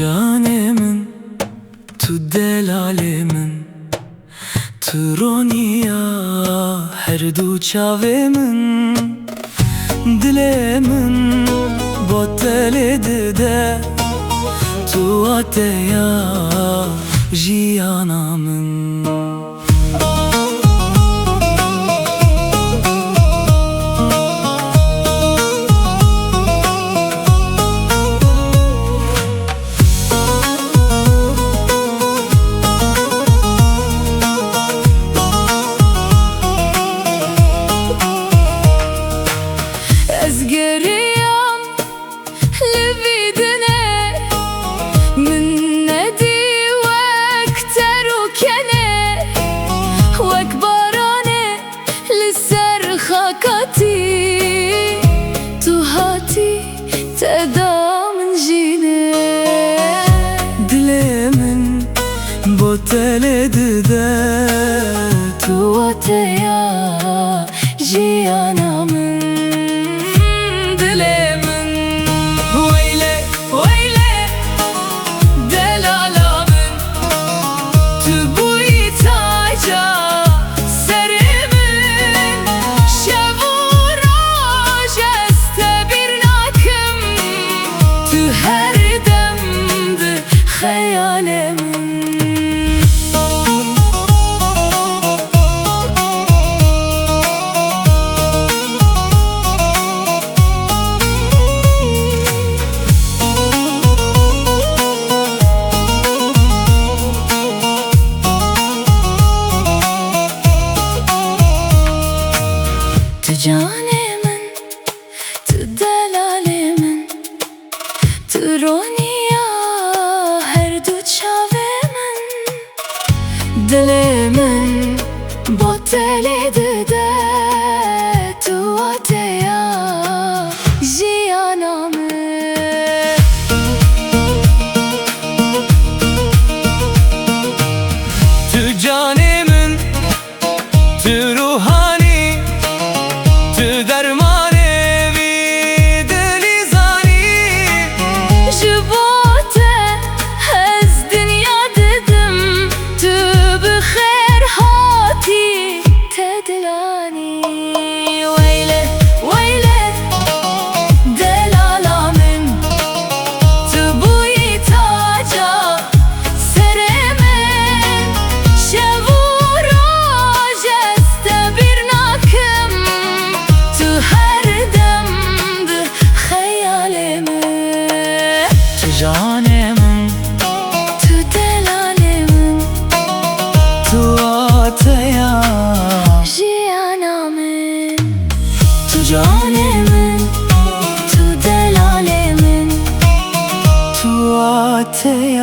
canemin, tu delalemin, tu roniya her du çavemin. Dilemin boteledi de tu ateya jiyanamin. Ez geriyam levidine min nedi vek terukene vek barane lisser khakati tu hati tedamın jine. Dilemin boteledi de tu ateya jiyanamin. Her demde hayalemin. Tu canemin, tu delalemin, tu roniya her du çavemin. Dilemin boteledi de tu ateya jiyanamin. Tu canemin, tu ruhani, tu dermanevi delizani. Jibote hez dünya dedim tu bixer hati tedilani. Veyle veyle delalamin, tu bu itaca seremin. Şevura jeste bir nakım, tu her demde hayalemin. Tu canemin, tu delalemin, tu ateya jiyanamin. Tu canemin, tu delalemin, tu ateya